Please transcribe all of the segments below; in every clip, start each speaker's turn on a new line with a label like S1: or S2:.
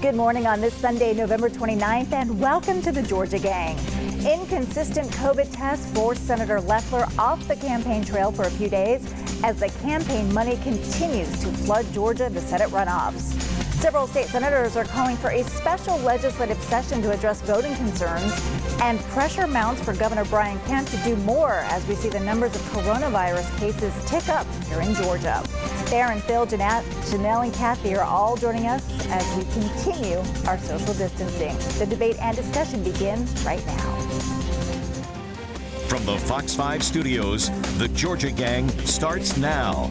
S1: Good morning on this Sunday, November 29th, and welcome to the Georgia Gang. Inconsistent COVID tests forced Senator Leler off the campaign trail for a few days as the campaign money continues to flood Georgia in the Senate runoffs. Several state senators are calling for a special legislative session to address voting concerns, and pressure mounts for Governor Brian Kemp to do more as we see the numbers of coronavirus cases tick up here in Georgia. Darren, Phil, Janelle, and Kathy are all joining us as we continue our social distancing. The debate and discussion begin right now.
S2: From the Fox 5 studios, the Georgia Gang starts now.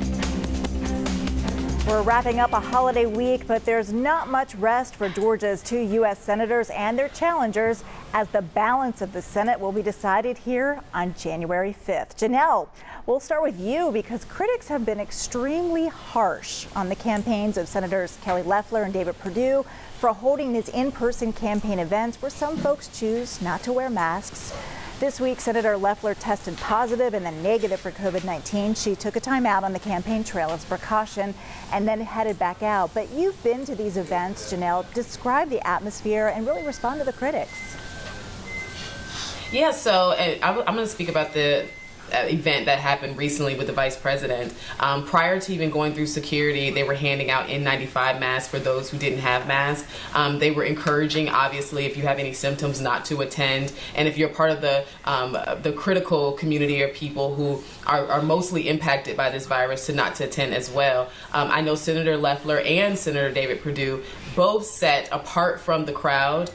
S1: We're wrapping up a holiday week, but there's not much rest for Georgia's two U.S. senators and their challengers as the balance of the Senate will be decided here on January 5th. Janelle, we'll start with you because critics have been extremely harsh on the campaigns of Senators Kelly Loeffler and David Perdue for holding these in-person campaign events where some folks choose not to wear masks. This week, Senator Loeffler tested positive and then negative for COVID-19. She took a time out on the campaign trail as precaution and then headed back out. But you've been to these events, Janelle. Describe the atmosphere and really respond to the critics.
S3: Yeah, so I'm going to speak about the event that happened recently with the vice president. Prior to even going through security, they were handing out N95 masks for those who didn't have masks. They were encouraging, obviously, if you have any symptoms, not to attend. And if you're part of the critical community or people who are mostly impacted by this virus, to not to attend as well. I know Senator Loeffler and Senator David Perdue both sat apart from the crowd.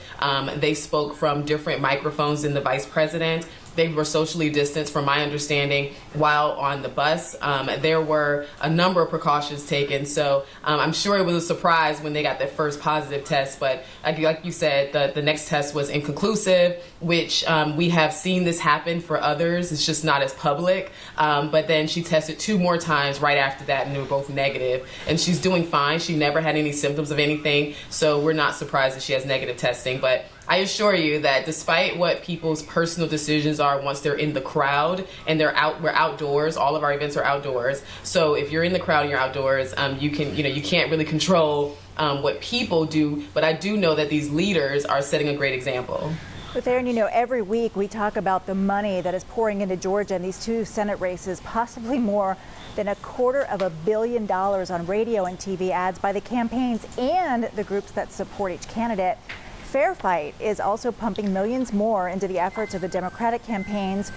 S3: They spoke from different microphones than the vice president. They were socially distanced, from my understanding, while on the bus. There were a number of precautions taken, so I'm sure it was a surprise when they got their first positive test. But like you said, the next test was inconclusive, which we have seen this happen for others. It's just not as public. But then she tested 2 more times right after that, and they were both negative. And she's doing fine. She never had any symptoms of anything, so we're not surprised that she has negative testing. But I assure you that despite what people's personal decisions are once they're in the crowd and we're outdoors, all of our events are outdoors. So if you're in the crowd and you're outdoors, you can't really control what people do. But I do know that these leaders are setting a great example.
S1: But Aaron, every week we talk about the money that is pouring into Georgia and these 2 Senate races, possibly more than $250 million on radio and TV ads by the campaigns and the groups that support each candidate. Fair Fight is also pumping millions more into the efforts of the Democratic campaigns.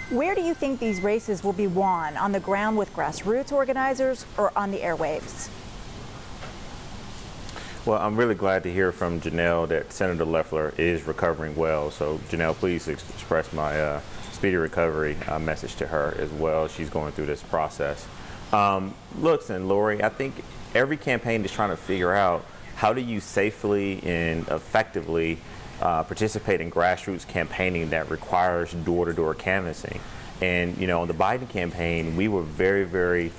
S1: Where do you think these races will be won? On the ground with grassroots organizers or on the airwaves?
S4: Well, I'm really glad to hear from Janelle that Senator Loeffler is recovering well. So, Janelle, please express my speedy recovery message to her as well. She's going through this process. Look, and Lori, I think every campaign is trying to figure out how do you safely and effectively participate in grassroots campaigning that requires door-to-door canvassing. And, on the Biden campaign, we were very, very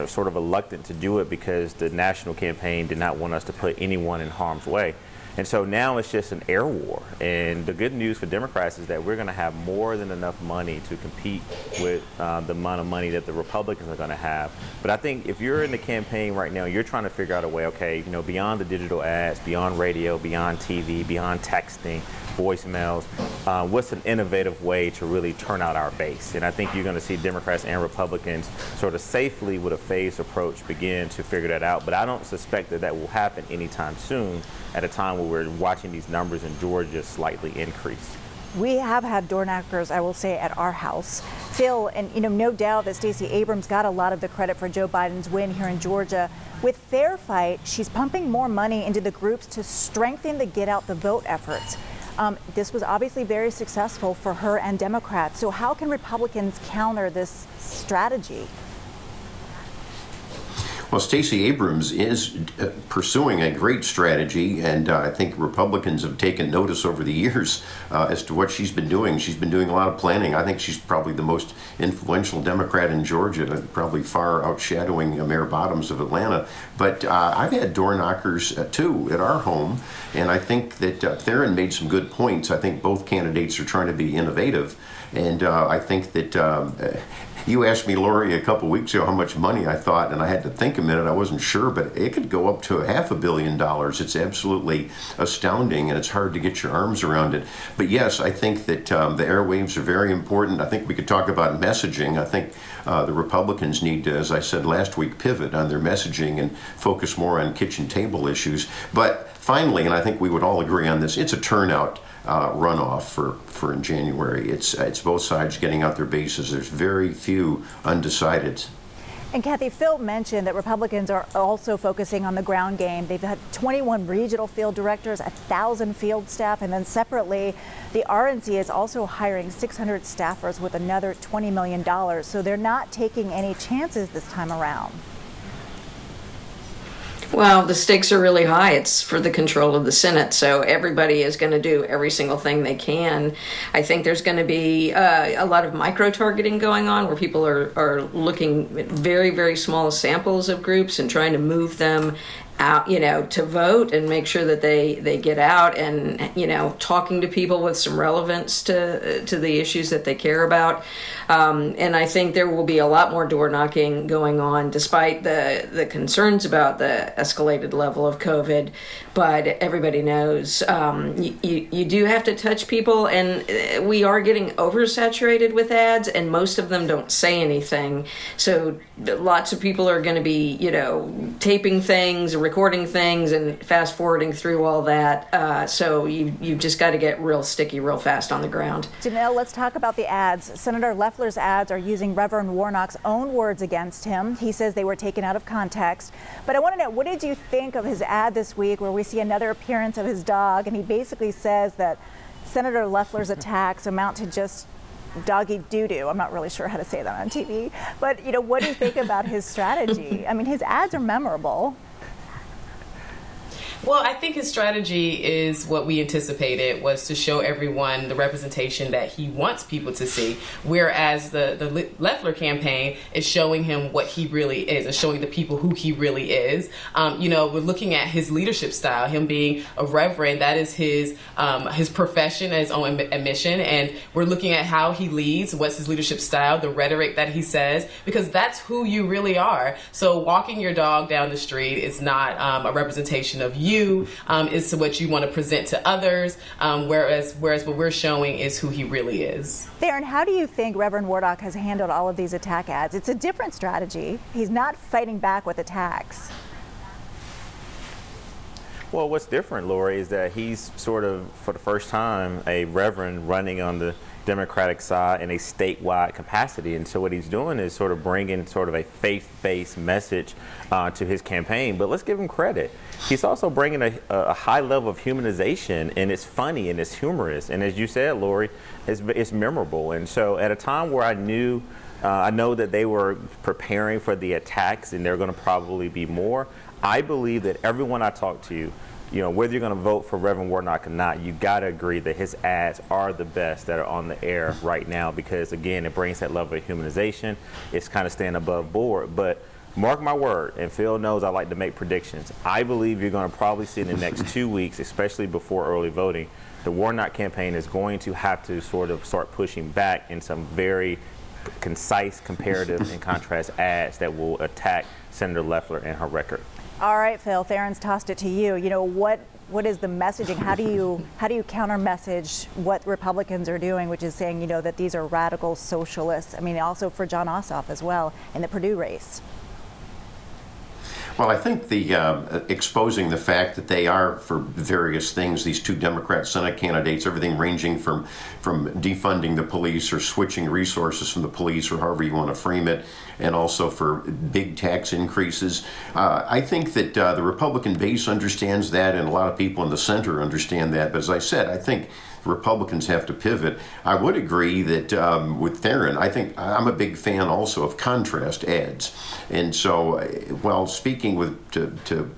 S4: sort of reluctant to do it because the national campaign did not want us to put anyone in harm's way. And so now it's just an air war. And the good news for Democrats is that we're going to have more than enough money to compete with the amount of money that the Republicans are going to have. But I think if you're in the campaign right now, you're trying to figure out a way, okay, beyond the digital ads, beyond radio, beyond TV, beyond texting, voicemails, what's an innovative way to really turn out our base? And I think you're going to see Democrats and Republicans sort of safely with a phased approach begin to figure that out. But I don't suspect that will happen anytime soon at a time where we're watching these numbers in Georgia slightly increase.
S1: We have had door knockers, I will say, at our house. Phil, and no doubt that Stacey Abrams got a lot of the credit for Joe Biden's win here in Georgia. With Fair Fight, she's pumping more money into the groups to strengthen the get out the vote efforts. This was obviously very successful for her and Democrats. So how can Republicans counter this strategy?
S5: Well, Stacey Abrams is pursuing a great strategy, and I think Republicans have taken notice over the years as to what she's been doing. She's been doing a lot of planning. I think she's probably the most influential Democrat in Georgia, probably far outshadowing Mayor Bottoms of Atlanta. But I've had door knockers too at our home, and I think that Theron made some good points. I think both candidates are trying to be innovative, and I think that You asked me, Lori, a couple weeks ago how much money I thought, and I had to think a minute. I wasn't sure, but it could go up to $500 million. It's absolutely astounding, and it's hard to get your arms around it. But yes, I think that the airwaves are very important. I think we could talk about messaging. I think the Republicans need to, as I said last week, pivot on their messaging and focus more on kitchen table issues. But finally, and I think we would all agree on this, it's a turnout runoff for in January. It's both sides getting out their bases. There's very few undecideds.
S1: And Kathy, Phil mentioned that Republicans are also focusing on the ground game. They've had 21 regional field directors, 1,000 field staff, and then separately, the RNC is also hiring 600 staffers with another $20 million. So they're not taking any chances this time around.
S6: Well, the stakes are really high. It's for the control of the Senate, so everybody is going to do every single thing they can. I think there's going to be a lot of micro-targeting going on where people are looking at very, very small samples of groups and trying to move them out, to vote and make sure that they get out and, talking to people with some relevance to the issues that they care about. And I think there will be a lot more door knocking going on despite the concerns about the escalated level of COVID. But everybody knows you do have to touch people, and we are getting oversaturated with ads, and most of them don't say anything. So lots of people are going to be, taping things, recording things, and fast forwarding through all that. So you've just got to get real sticky real fast on the ground.
S1: Janelle, let's talk about the ads. Senator Leler's ads are using Reverend Warnock's own words against him. He says they were taken out of context. But I want to know, what did you think of his ad this week where we see another appearance of his dog, and he basically says that Senator Leler's attacks amount to just doggy doo-doo? I'm not really sure how to say that on TV. But, what do you think about his strategy? I mean, his ads are memorable.
S3: Well, I think his strategy is what we anticipated, was to show everyone the representation that he wants people to see, whereas the Leler campaign is showing him what he really is and showing the people who he really is. We're looking at his leadership style, him being a reverend. That is his profession, his own admission, and we're looking at how he leads, what's his leadership style, the rhetoric that he says, because that's who you really are. So walking your dog down the street is not a representation of you. Is what you want to present to others, whereas what we're showing is who he really is.
S1: Theron, how do you think Reverend Warnock has handled all of these attack ads? It's a different strategy. He's not fighting back with attacks.
S4: Well, what's different, Lori, is that he's sort of, for the first time, a reverend running on the Democratic side in a statewide capacity. And so what he's doing is sort of bringing sort of a faith-based message to his campaign. But let's give him credit. He's also bringing a high level of humanization, and it's funny and it's humorous. And as you said, Lori, it's memorable. And so at a time where I know that they were preparing for the attacks, and there are going to probably be more, I believe that everyone I talk to, whether you're going to vote for Reverend Warnock or not, you got to agree that his ads are the best that are on the air right now, because, again, it brings that level of humanization. It's kind of staying above board. But mark my word, and Phil knows I like to make predictions, I believe you're going to probably see in the next 2 weeks, especially before early voting, the Warnock campaign is going to have to sort of start pushing back in some very concise comparative and contrast ads that will attack Senator Leler and her record.
S1: All right, Phil, Theron's tossed it to you. What is the messaging? How do you counter message what Republicans are doing, which is saying, that these are radical socialists? I mean, also for Jon Ossoff as well in the Purdue race.
S5: Well, I think the exposing the fact that they are, for various things, these two Democrat Senate candidates, everything ranging from defunding the police or switching resources from the police, or however you want to frame it, and also for big tax increases. I think that the Republican base understands that, and a lot of people in the center understand that. But as I said, I think Republicans have to pivot. I would agree that with Theron, I think I'm a big fan also of contrast ads. And so while speaking to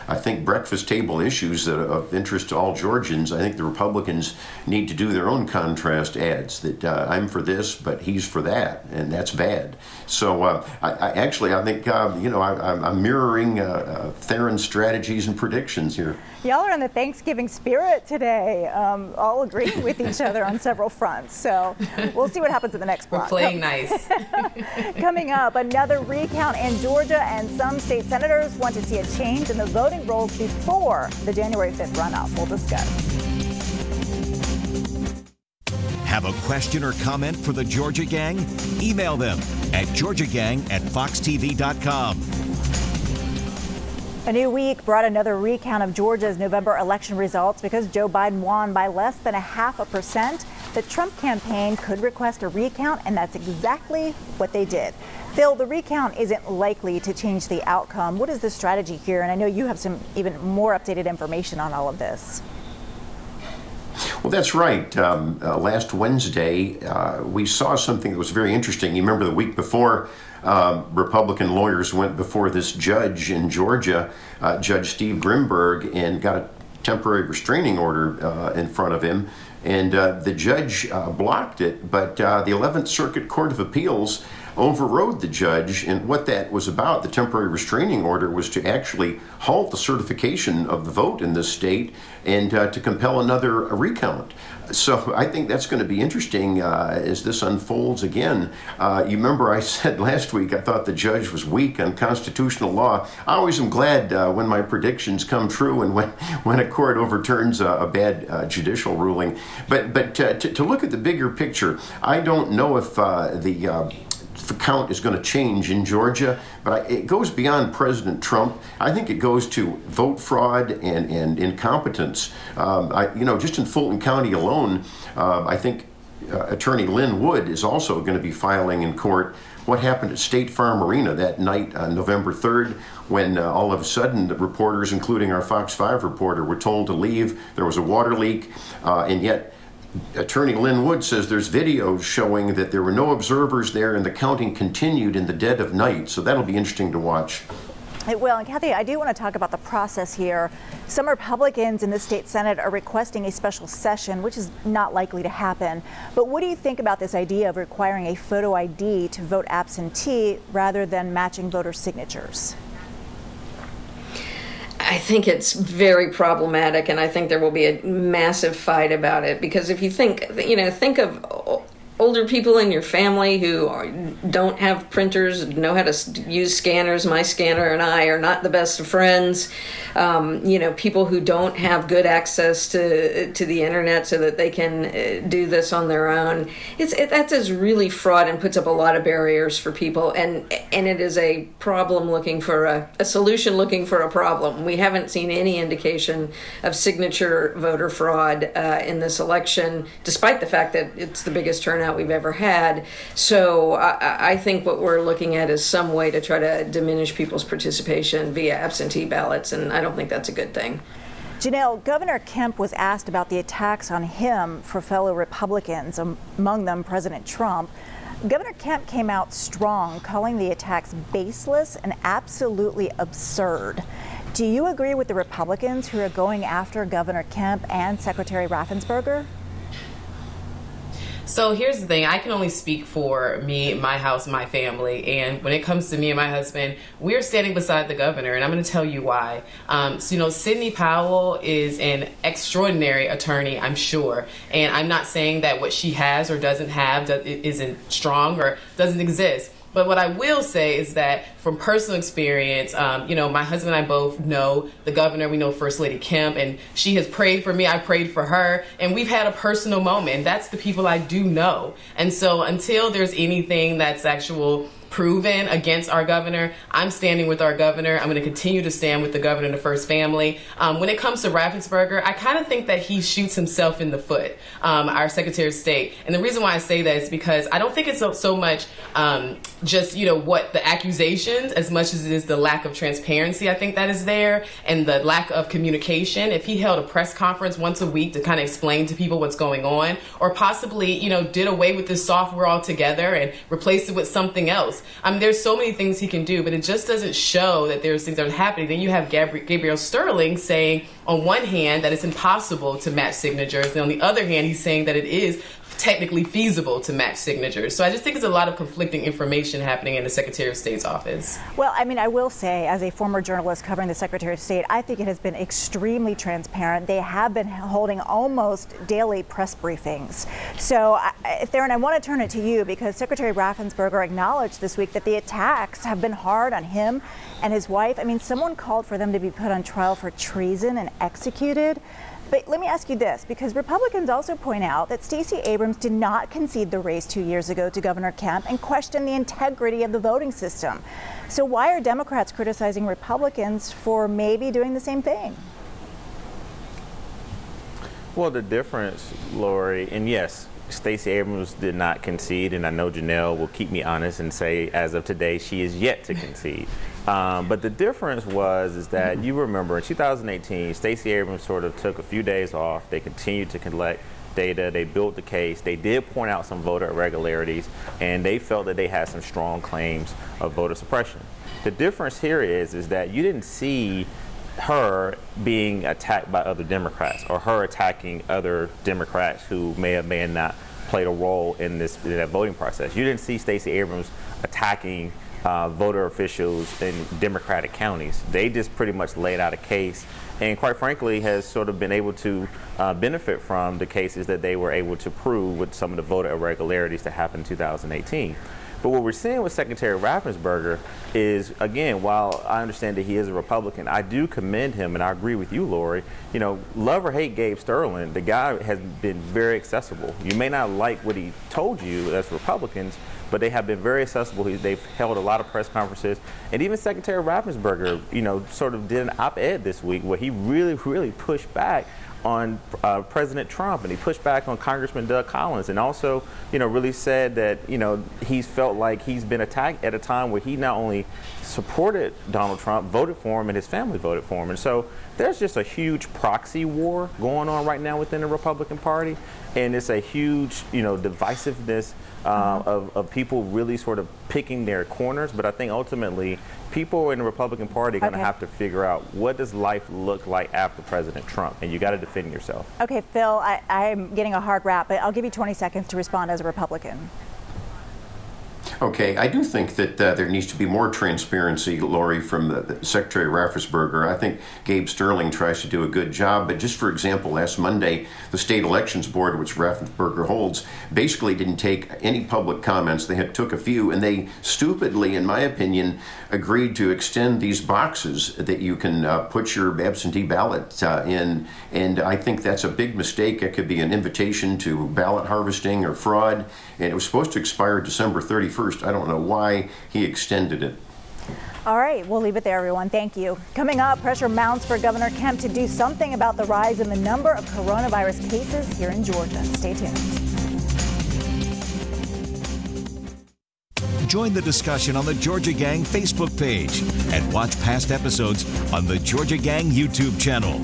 S5: I think breakfast table issues that are of interest to all Georgians. I think the Republicans need to do their own contrast ads that I'm for this, but he's for that, and that's bad. So I think I'm mirroring Theron's strategies and predictions here.
S1: Y'all are in the Thanksgiving spirit today, all agreeing with each other on several fronts. So we'll see what happens in the next block.
S3: We're playing nice.
S1: Coming up, another recount in Georgia, and some state senators want to see a change in the voting rolls before the January 5th runoff. We'll discuss.
S2: Have a question or comment for the Georgia Gang? Email them at georgiagang@foxtv.com.
S1: A new week brought another recount of Georgia's November election results because Joe Biden won by less than 0.5%. The Trump campaign could request a recount, and that's exactly what they did. Phil, the recount isn't likely to change the outcome. What is the strategy here? And I know you have some even more updated information on all of this.
S5: Well, that's right. Last Wednesday, we saw something that was very interesting. You remember the week before, Republican lawyers went before this judge in Georgia, Judge Steve Grimberg, and got a temporary restraining order in front of him. And the judge blocked it, but the 11th Circuit Court of Appeals overrode the judge. And what that was about, the temporary restraining order, was to actually halt the certification of the vote in this state and to compel another recount. So I think that's going to be interesting as this unfolds again. You remember I said last week I thought the judge was weak on constitutional law. I always am glad when my predictions come true and when a court overturns a bad judicial ruling. But to look at the bigger picture, I don't know if the count is going to change in Georgia, but it goes beyond President Trump. I think it goes to vote fraud and incompetence. Just in Fulton County alone, I think Attorney Lynn Wood is also going to be filing in court what happened at State Farm Arena that night on November 3rd, when all of a sudden the reporters, including our Fox 5 reporter, were told to leave. There was a water leak, and yet Attorney Lynn Wood says there's videos showing that there were no observers there and the counting continued in the dead of night. So that'll be interesting to watch.
S1: It will. And Kathy, I do want to talk about the process here. Some Republicans in the state Senate are requesting a special session, which is not likely to happen. But what do you think about this idea of requiring a photo ID to vote absentee rather than matching voter signatures?
S6: I think it's very problematic, and I think there will be a massive fight about it, because if you think of older people in your family who don't have printers, know how to use scanners. My scanner and I are not the best of friends. People who don't have good access to the internet so that they can do this on their own. That is really fraud and puts up a lot of barriers for people. And it is a problem looking for a solution, looking for a problem. We haven't seen any indication of signature voter fraud in this election, despite the fact that it's the biggest turnout we've ever had. So I think what we're looking at is some way to try to diminish people's participation via absentee ballots, and I don't think that's a good thing.
S1: Janelle, Governor Kemp was asked about the attacks on him for fellow Republicans, among them President Trump. Governor Kemp came out strong, calling the attacks baseless and absolutely absurd. Do you agree with the Republicans who are going after Governor Kemp and Secretary Raffensperger?
S3: So here's the thing. I can only speak for me, my house, my family. And when it comes to me and my husband, we're standing beside the governor. And I'm going to tell you why. Sidney Powell is an extraordinary attorney, I'm sure. And I'm not saying that what she has or doesn't have isn't strong or doesn't exist. But what I will say is that from personal experience, my husband and I both know the governor. We know First Lady Kemp, and she has prayed for me. I prayed for her, and we've had a personal moment. And that's the people I do know. And so until there's anything that's actual proven against our governor, I'm standing with our governor. I'm going to continue to stand with the governor and the First Family. When it comes to Raffensperger, I kind of think that he shoots himself in the foot, our Secretary of State. And the reason why I say that is because I don't think it's so much just, what the accusations, as much as it is the lack of transparency, I think that is there, and the lack of communication. If he held a press conference once a week to kind of explain to people what's going on, or possibly, did away with this software altogether and replaced it with something else, There's so many things he can do, but it just doesn't show that there's things that are happening. Then you have Gabriel Sterling saying, on one hand, that it's impossible to match signatures, and on the other hand, he's saying that it is technically feasible to match signatures. So I just think there's a lot of conflicting information happening in the Secretary of State's office.
S1: Well, I mean, I will say, as a former journalist covering the Secretary of State, I think it has been extremely transparent. They have been holding almost daily press briefings. So, Theron, I want to turn it to you because Secretary Raffensperger acknowledged this week that the attacks have been hard on him and his wife. I mean, someone called for them to be put on trial for treason and executed. But let me ask you this, because Republicans also point out that Stacey Abrams did not concede the race 2 years ago to Governor Kemp and question the integrity of the voting system. So why are Democrats criticizing Republicans for maybe doing the same thing?
S4: Well, the difference, Lori, and yes, Stacey Abrams did not concede, and I know Janelle will keep me honest and say, as of today, she is yet to concede. But the difference is that you remember in 2018, Stacey Abrams sort of took a few days off. They continued to collect data. They built the case. They did point out some voter irregularities, and they felt that they had some strong claims of voter suppression. The difference here is that you didn't see her being attacked by other Democrats or her attacking other Democrats who may have not played a role in that voting process. You didn't see Stacey Abrams attacking voter officials in Democratic counties. They just pretty much laid out a case and quite frankly has sort of been able to benefit from the cases that they were able to prove with some of the voter irregularities that happened in 2018. But what we're seeing with Secretary Raffensperger is, again, while I understand that he is a Republican, I do commend him, and I agree with you, Lori. You know, love or hate Gabe Sterling, the guy has been very accessible. You may not like what he told you as Republicans, but they have been very accessible. They've held a lot of press conferences. And even Secretary Raffensperger, you know, sort of did an op-ed this week where he really pushed back on President Trump, and he pushed back on Congressman Doug Collins, and also, you know, really said that, you know, he's felt like he's been attacked at a time where he not only supported Donald Trump, voted for him, and his family voted for him. And so there's just a huge proxy war going on right now within the Republican Party, and it's a huge, you know, divisiveness of people really sort of picking their corners. But I think ultimately people in the Republican Party are going to have to figure out, what does life look like after President Trump? And you got to defend yourself.
S1: Okay, Phil, I'm getting a hard wrap, but I'll give you 20 seconds to respond as a Republican.
S5: Okay, I do think that there needs to be more transparency, Lori, from the Secretary Raffensperger. I think Gabe Sterling tries to do a good job, but just for example, last Monday, the State Elections Board, which Raffensperger holds, basically didn't take any public comments. They took a few, and they stupidly, in my opinion, agreed to extend these boxes that you can put your absentee ballot in, and I think that's a big mistake. It could be an invitation to ballot harvesting or fraud, and it was supposed to expire December 31st. I don't know why he extended it.
S1: All right, we'll leave it there, everyone. Thank you. Coming up, pressure mounts for Governor Kemp to do something about the rise in the number of coronavirus cases here in Georgia. Stay tuned.
S2: Join the discussion on the Georgia Gang Facebook page and watch past episodes on the Georgia Gang YouTube channel.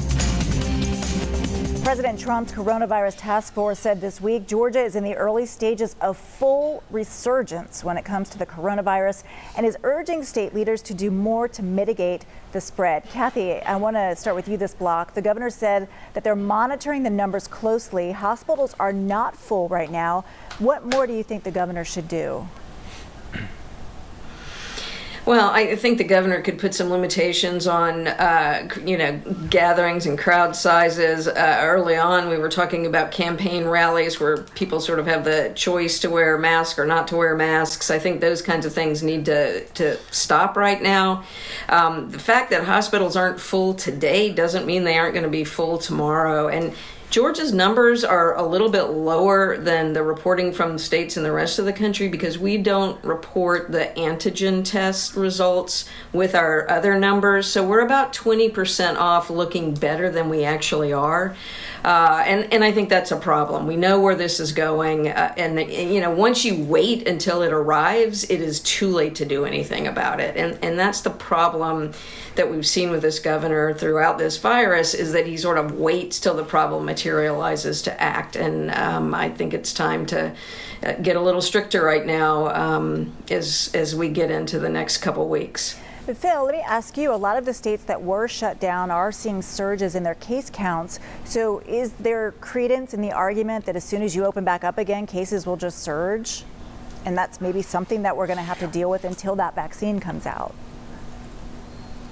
S1: President Trump's coronavirus task force said this week Georgia is in the early stages of full resurgence when it comes to the coronavirus and is urging state leaders to do more to mitigate the spread. Kathy, I want to start with you this block. The governor said that they're monitoring the numbers closely. Hospitals are not full right now. What more do you think the governor should do?
S6: Well, I think the governor could put some limitations on, gatherings and crowd sizes. Early on, we were talking about campaign rallies where people sort of have the choice to wear a mask or not to wear masks. I think those kinds of things need to stop right now. The fact that hospitals aren't full today doesn't mean they aren't going to be full tomorrow. And Georgia's numbers are a little bit lower than the reporting from states in the rest of the country because we don't report the antigen test results with our other numbers. So we're about 20% off, looking better than we actually are. And I think that's a problem. We know where this is going, and once you wait until it arrives, it is too late to do anything about it. And that's the problem that we've seen with this governor throughout this virus, is that he sort of waits till the problem materializes to act. And I think it's time to get a little stricter right now as we get into the next couple weeks.
S1: But Phil, let me ask you, a lot of the states that were shut down are seeing surges in their case counts. So is there credence in the argument that as soon as you open back up again, cases will just surge? And that's maybe something that we're going to have to deal with until that vaccine comes out?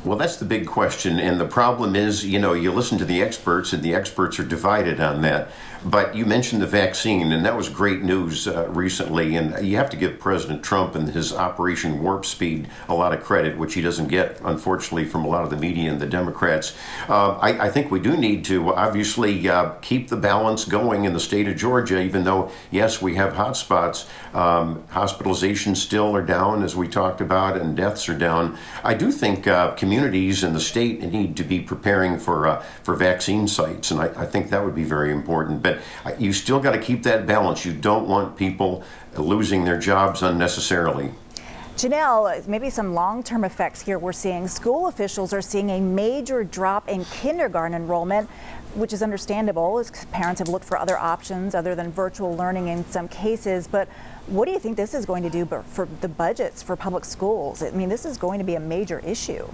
S5: Well, that's the big question. And the problem is, you listen to the experts, and the experts are divided on that. But you mentioned the vaccine, and that was great news recently. And you have to give President Trump and his Operation Warp Speed a lot of credit, which he doesn't get, unfortunately, from a lot of the media and the Democrats. I think we do need to obviously keep the balance going in the state of Georgia, even though, yes, we have hot spots. Hospitalizations still are down, as we talked about, and deaths are down. I do think communities in the state need to be preparing for vaccine sites, and I think that would be very important. But you still got to keep that balance. You don't want people losing their jobs unnecessarily.
S1: Janelle, maybe some long-term effects here we're seeing. School officials are seeing a major drop in kindergarten enrollment, which is understandable as parents have looked for other options other than virtual learning in some cases. But what do you think this is going to do for the budgets for public schools? I mean, this is going to be a major issue.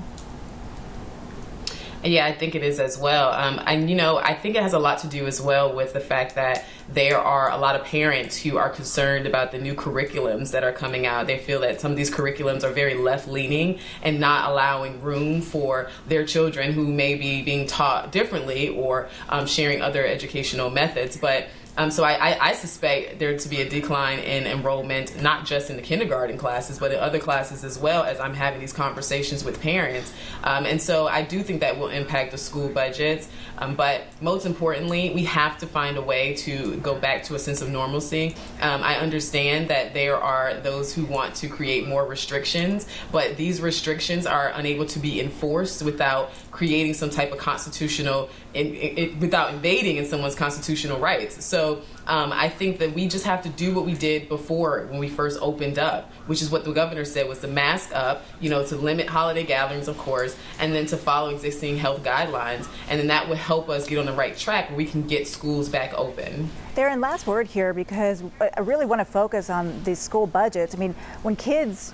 S3: Yeah, I think it is as well. I think it has a lot to do as well with the fact that there are a lot of parents who are concerned about the new curriculums that are coming out. They feel that some of these curriculums are very left-leaning and not allowing room for their children who may be being taught differently or sharing other educational methods. But so I suspect there to be a decline in enrollment, not just in the kindergarten classes, but in other classes as well, as I'm having these conversations with parents. And so I do think that will impact the school budgets. But most importantly, we have to find a way to go back to a sense of normalcy. I understand that there are those who want to create more restrictions, but these restrictions are unable to be enforced without creating some type of constitutional, without invading in someone's constitutional rights. So I think that we just have to do what we did before when we first opened up, which is what the governor said, was to mask up, to limit holiday gatherings, of course, and then to follow existing health guidelines. And then that would help us get on the right track where we can get schools back open.
S1: Theron, last word here, because I really want to focus on these school budgets. I mean, when kids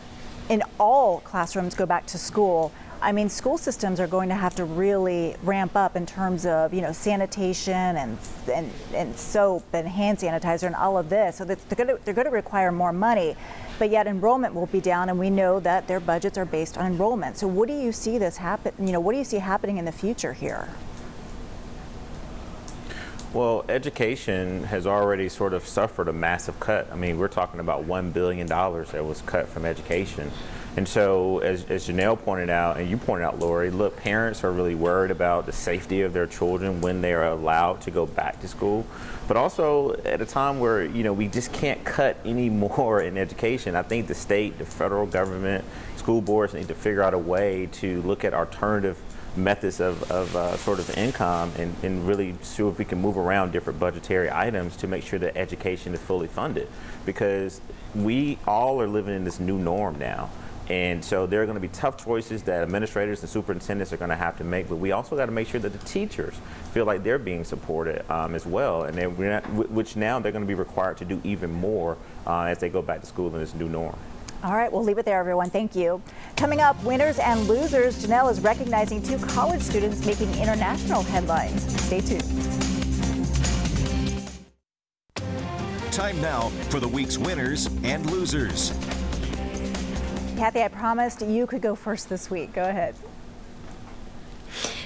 S1: in all classrooms go back to school, I mean, school systems are going to have to really ramp up in terms of, sanitation and soap and hand sanitizer and all of this. So they're going to require more money, but yet enrollment will be down, and we know that their budgets are based on enrollment. So what do you see this happen? What do you see happening in the future here?
S4: Well, education has already sort of suffered a massive cut. I mean, we're talking about $1 billion that was cut from education. And so, as Janelle pointed out, and you pointed out, Lori, look, parents are really worried about the safety of their children when they are allowed to go back to school. But also, at a time where, we just can't cut any more in education, I think the state, the federal government, school boards need to figure out a way to look at alternative methods of sort of income and really see if we can move around different budgetary items to make sure that education is fully funded, because we all are living in this new norm now. And so there are going to be tough choices that administrators and superintendents are going to have to make, but we also got to make sure that the teachers feel like they're being supported as well, and which now they're going to be required to do even more as they go back to school in this new norm.
S1: All right, we'll leave it there, everyone. Thank you. Coming up, winners and losers. Janelle is recognizing 2 college students making international headlines. Stay tuned.
S2: Time now for the week's winners and losers.
S1: Kathy, I promised you could go first this week. Go ahead.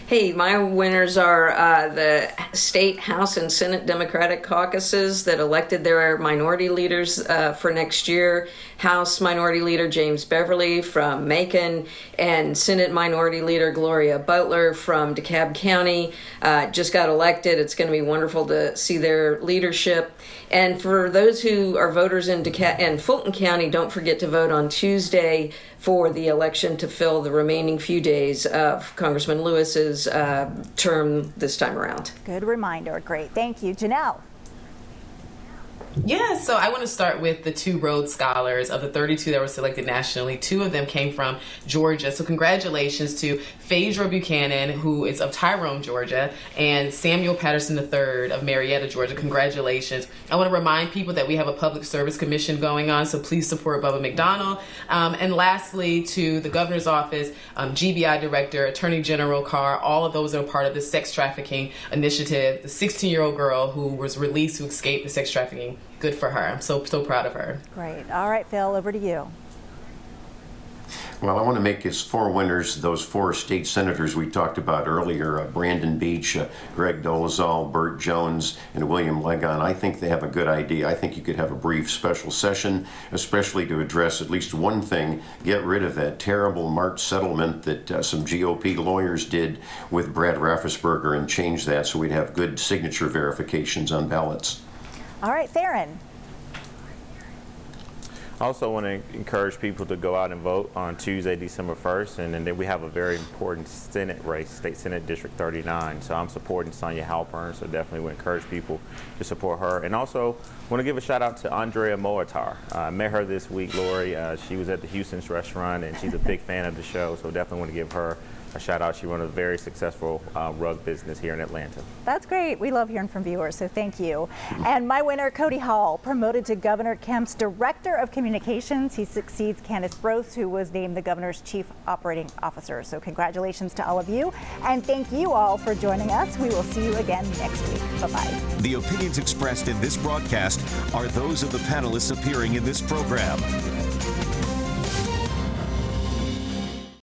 S6: Hey, my winners are the state House and Senate Democratic caucuses that elected their minority leaders for next year. House Minority Leader James Beverly from Macon and Senate Minority Leader Gloria Butler from DeKalb County just got elected. It's going to be wonderful to see their leadership. And for those who are voters in Fulton County, don't forget to vote on Tuesday for the election to fill the remaining few days of Congressman Lewis's his term this time around.
S1: Good reminder. Great. Thank you. Janelle.
S3: Yeah, so I want to start with the 2 Rhodes Scholars. Of the 32 that were selected nationally, 2 of them came from Georgia. So congratulations to Phaedra Buchanan, who is of Tyrone, Georgia, and Samuel Patterson III of Marietta, Georgia. Congratulations. I want to remind people that we have a public service commission going on, so please support Bubba McDonald. And lastly, to the governor's office, GBI director, Attorney General Carr, all of those are part of the sex trafficking initiative. The 16-year-old girl who was released to escape the sex trafficking. Good for her. I'm so proud of her.
S1: Great. All right, Phil, over to you.
S5: Well, I want to make his 4 winners, those 4 state senators we talked about earlier, Brandon Beach, Greg Dolezal, Burt Jones, and William Legon. I think they have a good idea. I think you could have a brief special session, especially to address at least one thing, get rid of that terrible March settlement that some GOP lawyers did with Brad Raffensperger and change that so we'd have good signature verifications on ballots.
S1: All right, Theron.
S4: I also want to encourage people to go out and vote on Tuesday, December 1st, and then we have a very important Senate race, State Senate District 39. So I'm supporting Sonia Halpern, so definitely would encourage people to support her. And also want to give a shout out to Andrea Moatar. I met her this week, Lori. She was at the Houston's restaurant, and she's a big fan of the show, so definitely want to give her a shout out. She runs a very successful rug business here in Atlanta.
S1: That's great. We love hearing from viewers, so thank you. And my winner, Cody Hall, promoted to Governor Kemp's Director of Communications. He succeeds Candace Brose, who was named the Governor's Chief Operating Officer. So congratulations to all of you. And thank you all for joining us. We will see you again next week. Bye-bye.
S2: The opinions expressed in this broadcast are those of the panelists appearing in this program.